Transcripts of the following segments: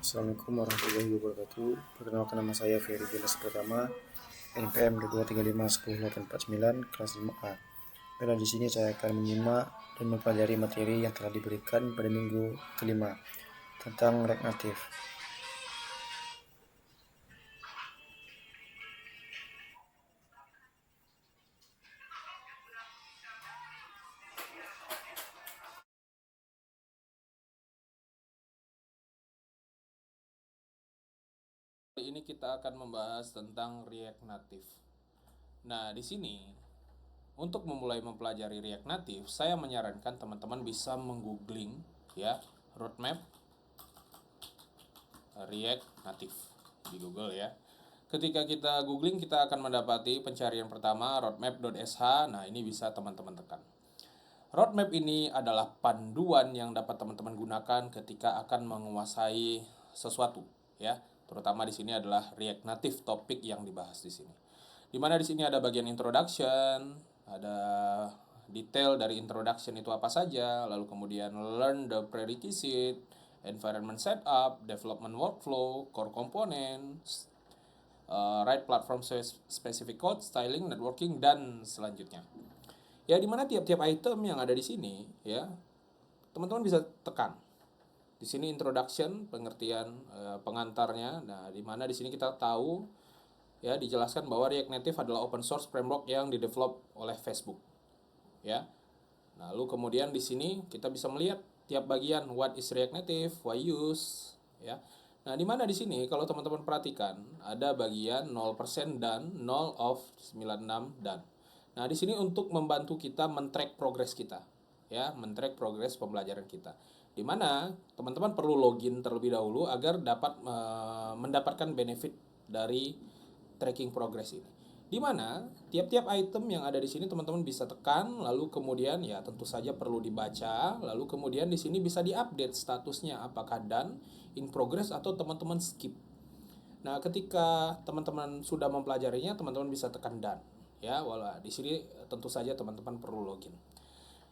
Assalamualaikum warahmatullahi wabarakatuh. Perkenalkan, nama saya Ferry Jelas Pertama, NPM 2351089 kelas 5A. Dan di sini saya akan menyimak dan mempelajari materi yang telah diberikan pada minggu kelima tentang React Native. Kali ini kita akan membahas tentang React Native. Nah, di sini untuk memulai mempelajari React Native, saya menyarankan teman-teman bisa menggoogling ya roadmap React Native di Google ya. Ketika kita googling, kita akan mendapati pencarian pertama roadmap.sh. Nah, ini bisa teman-teman tekan. Roadmap ini adalah panduan yang dapat teman-teman gunakan ketika akan menguasai sesuatu, ya. Terutama di sini adalah React Native topik yang dibahas di sini. Di mana di sini ada bagian introduction, ada detail dari introduction itu apa saja, lalu kemudian learn the prerequisite, environment setup, development workflow, core components, write platform specific code, styling, networking, dan selanjutnya. Ya, dimana tiap-tiap item yang ada di sini ya teman-teman bisa tekan. Di sini introduction, pengertian pengantarnya. Nah, dimana di sini kita tahu ya dijelaskan bahwa React Native adalah open source framework yang didevelop oleh Facebook. Ya. Lalu kemudian di sini kita bisa melihat tiap bagian what is React Native, why use, ya. Nah, di mana di sini kalau teman-teman perhatikan ada bagian 0% dan 0 of 96 dan. Nah, di sini untuk membantu kita men-track progress kita, ya, men-track progress pembelajaran kita. Di mana teman-teman perlu login terlebih dahulu agar dapat mendapatkan benefit dari tracking progress ini. Di mana tiap-tiap item yang ada di sini teman-teman bisa tekan, lalu kemudian ya tentu saja perlu dibaca, lalu kemudian di sini bisa diupdate statusnya apakah done, in progress, atau teman-teman skip. Nah, ketika teman-teman sudah mempelajarinya, teman-teman bisa tekan done. Ya, wala di sini tentu saja teman-teman perlu login.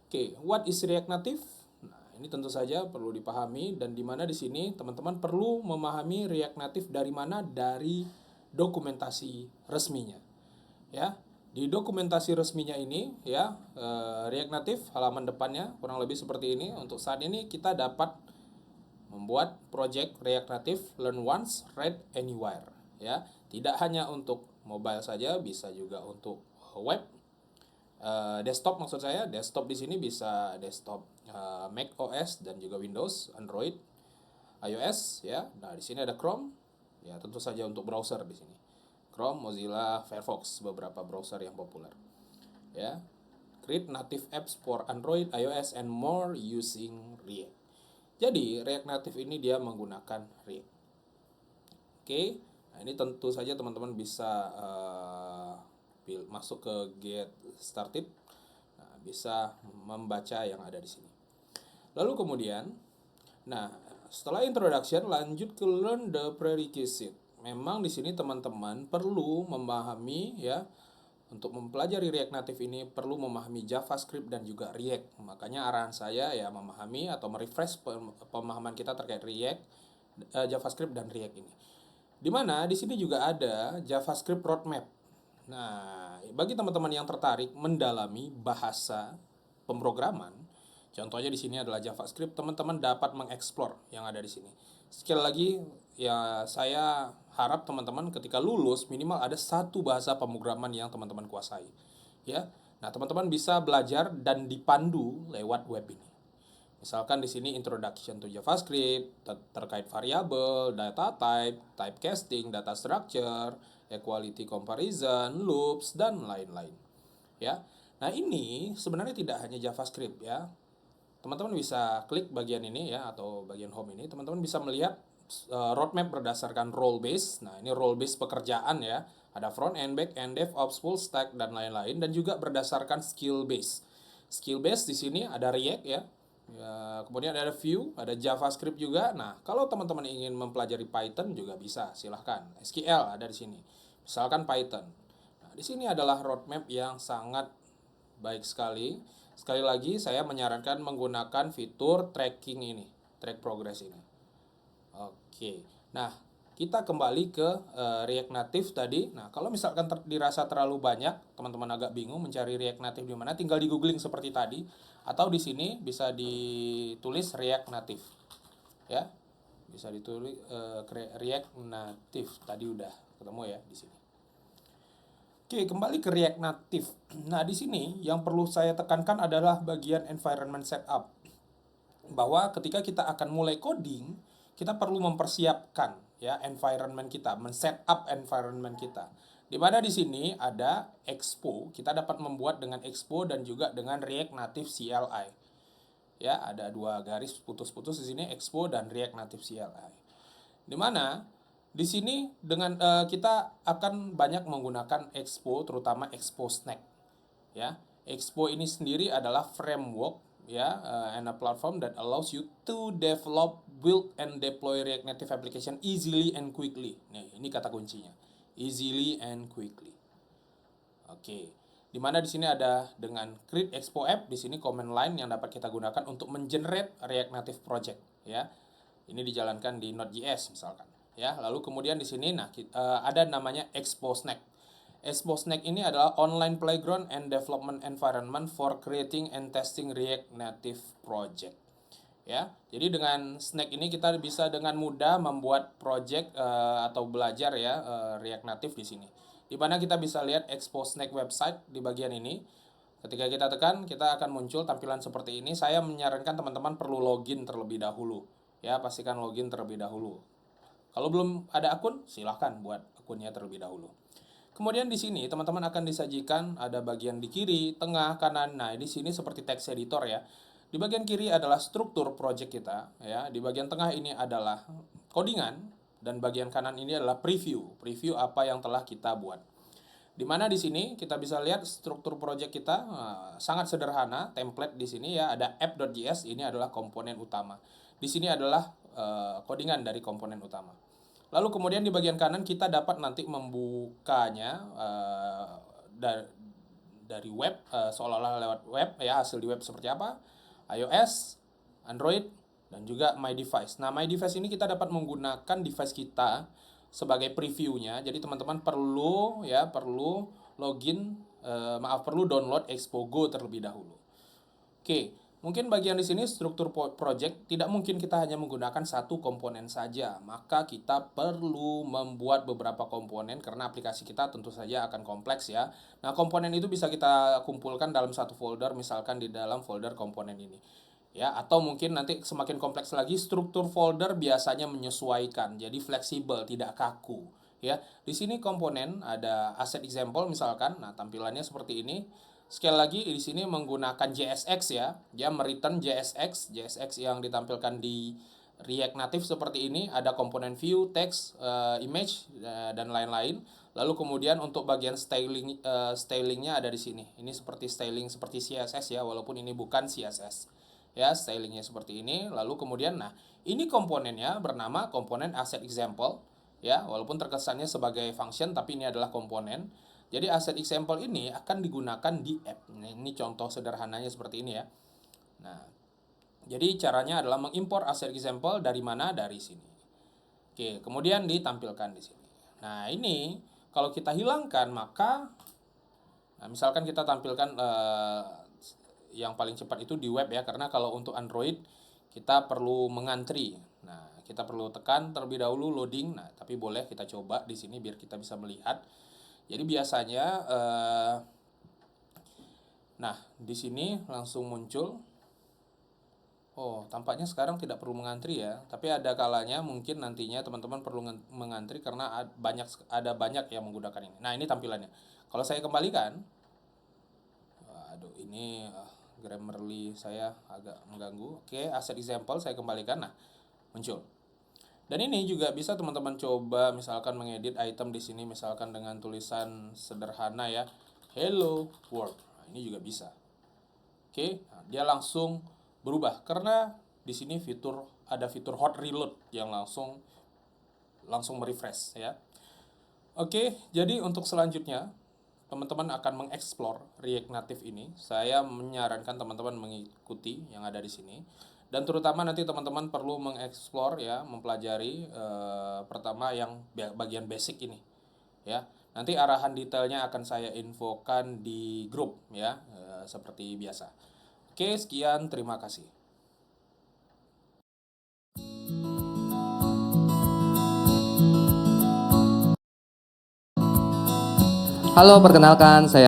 Oke, what is React Native? Nah, ini tentu saja perlu dipahami, dan di mana di sini teman-teman perlu memahami React Native dari mana? Dari dokumentasi resminya. Ya, di dokumentasi resminya ini ya React Native halaman depannya kurang lebih seperti ini. Untuk saat ini kita dapat membuat project React Native Learn Once, Read Anywhere, ya. Tidak hanya untuk mobile saja, bisa juga untuk web, desktop maksud saya. Desktop di sini bisa desktop Mac OS dan juga Windows, Android, iOS, ya. Nah, di sini ada Chrome, ya, tentu saja untuk browser di sini. Chrome, Mozilla, Firefox, beberapa browser yang populer, ya. Create native apps for Android, iOS, and more using React. Jadi React Native ini dia menggunakan React. Oke, nah ini tentu saja teman-teman bisa masuk ke Get Started, nah, bisa membaca yang ada di sini. Lalu kemudian, nah setelah introduction lanjut ke learn the prerequisite. Memang di sini teman-teman perlu memahami ya. Untuk mempelajari React Native ini perlu memahami JavaScript dan juga React. Makanya arahan saya ya memahami atau merefresh pemahaman kita terkait React, JavaScript dan React ini. Dimana di sini juga ada JavaScript roadmap. Nah, bagi teman-teman yang tertarik mendalami bahasa pemrograman, contohnya di sini adalah JavaScript, teman-teman dapat mengeksplor yang ada di sini. Sekali lagi, ya saya harap teman-teman ketika lulus minimal ada satu bahasa pemrograman yang teman-teman kuasai. Ya, nah teman-teman bisa belajar dan dipandu lewat web ini. Misalkan di sini introduction to JavaScript terkait variabel, data type, typecasting, data structure, equality comparison, loops, dan lain-lain. Ya. Nah, ini sebenarnya tidak hanya JavaScript ya. Teman-teman bisa klik bagian ini ya atau bagian home ini, teman-teman bisa melihat roadmap berdasarkan role base. Nah, ini role base pekerjaan ya. Ada front end, back end, DevOps, full stack, dan lain-lain, dan juga berdasarkan skill base. Skill base di sini ada React ya. Ya, kemudian ada Vue, ada JavaScript juga. Nah, kalau teman-teman ingin mempelajari Python juga bisa, silahkan. SQL ada di sini. Misalkan Python. Nah, di sini adalah roadmap yang sangat baik sekali. Sekali lagi saya menyarankan menggunakan fitur tracking ini, track progress ini. Oke. Nah, kita kembali ke React Native tadi. Nah, kalau misalkan dirasa terlalu banyak, teman-teman agak bingung mencari React Native di mana, tinggal di googling seperti tadi, atau di sini bisa ditulis React Native. Ya. Bisa ditulis React Native. Tadi udah ketemu ya di sini. Oke, kembali ke React Native. Nah, di sini yang perlu saya tekankan adalah bagian environment setup. Bahwa ketika kita akan mulai coding, kita perlu mempersiapkan ya environment kita, men-setup environment kita. Di mana di sini ada Expo, kita dapat membuat dengan Expo dan juga dengan React Native CLI. Ya, ada dua garis putus-putus di sini, Expo dan React Native CLI. Di mana di sini dengan kita akan banyak menggunakan Expo, terutama Expo Snack. Ya, Expo ini sendiri adalah framework ya and a platform that allows you to develop, build and deploy React Native application easily and quickly. Nih, ini kata kuncinya. Easily and quickly. Oke. Di mana di sini ada dengan create Expo app, di sini command line yang dapat kita gunakan untuk mengenerate React Native project ya. Ini dijalankan di Node.js misalkan ya. Lalu kemudian di sini ada namanya Expo Snack. Expo Snack ini adalah online playground and development environment for creating and testing React Native project. Ya, jadi dengan Snack ini kita bisa dengan mudah membuat project atau belajar ya React Native di sini. Di mana kita bisa lihat Expo Snack website di bagian ini. Ketika kita tekan, kita akan muncul tampilan seperti ini. Saya menyarankan teman-teman perlu login terlebih dahulu. Ya, pastikan login terlebih dahulu. Kalau belum ada akun, silahkan buat akunnya terlebih dahulu. Kemudian di sini teman-teman akan disajikan ada bagian di kiri, tengah, kanan. Nah, di sini seperti text editor ya. Di bagian kiri adalah struktur project kita ya. Di bagian tengah ini adalah codingan dan bagian kanan ini adalah preview. Preview apa yang telah kita buat. Di mana di sini kita bisa lihat struktur project kita sangat sederhana, template di sini ya ada app.js, ini adalah komponen utama. Di sini adalah codingan dari komponen utama. Lalu kemudian di bagian kanan kita dapat nanti membukanya dari web seolah-olah lewat web ya, hasil di web seperti apa, iOS, Android, dan juga My Device. Nah, My Device ini kita dapat menggunakan device kita sebagai previewnya. Jadi teman-teman perlu login perlu download Expo Go terlebih dahulu. Oke. Mungkin bagian di sini struktur project tidak mungkin kita hanya menggunakan satu komponen saja, maka kita perlu membuat beberapa komponen karena aplikasi kita tentu saja akan kompleks ya. Nah, komponen itu bisa kita kumpulkan dalam satu folder, misalkan di dalam folder komponen ini. Ya, atau mungkin nanti semakin kompleks lagi struktur folder biasanya menyesuaikan, jadi fleksibel, tidak kaku. Ya, di sini komponen ada asset example misalkan, nah tampilannya seperti ini. Sekali lagi di sini menggunakan JSX ya, dia mereturn JSX yang ditampilkan di React Native seperti ini, ada komponen view, text, image dan lain-lain. Lalu kemudian untuk bagian stylingnya ada di sini. Ini seperti styling seperti CSS ya, walaupun ini bukan CSS. Ya, stylingnya seperti ini. Lalu kemudian ini komponennya bernama komponen asset example ya, walaupun terkesannya sebagai function tapi ini adalah komponen. Jadi asset example ini akan digunakan di app. Nah, ini contoh sederhananya seperti ini ya. Nah, jadi caranya adalah mengimpor asset example dari mana? Dari sini. Oke, kemudian ditampilkan di sini. Nah, ini kalau kita hilangkan maka misalkan kita tampilkan yang paling cepat itu di web ya, karena kalau untuk Android kita perlu mengantri. Nah, kita perlu tekan terlebih dahulu loading. Nah, tapi boleh kita coba di sini biar kita bisa melihat. Jadi biasanya di sini langsung muncul. Oh, tampaknya sekarang tidak perlu mengantri ya, tapi ada kalanya mungkin nantinya teman-teman perlu mengantri karena ada banyak yang menggunakan ini. Nah, ini tampilannya. Kalau saya kembalikan, aduh ini Grammarly saya agak mengganggu. Oke, asset example saya kembalikan. Nah, muncul. Dan ini juga bisa teman-teman coba misalkan mengedit item di sini misalkan dengan tulisan sederhana ya, hello world. Nah, ini juga bisa. Oke, dia langsung berubah karena di sini ada fitur hot reload yang langsung merefresh ya. Oke, jadi untuk selanjutnya teman-teman akan mengeksplor React Native ini. Saya menyarankan teman-teman mengikuti yang ada di sini. Dan terutama nanti teman-teman perlu mengeksplor ya, mempelajari pertama yang bagian basic ini ya. Nanti arahan detailnya akan saya infokan di grup ya, seperti biasa. Oke, sekian, terima kasih. Halo, perkenalkan saya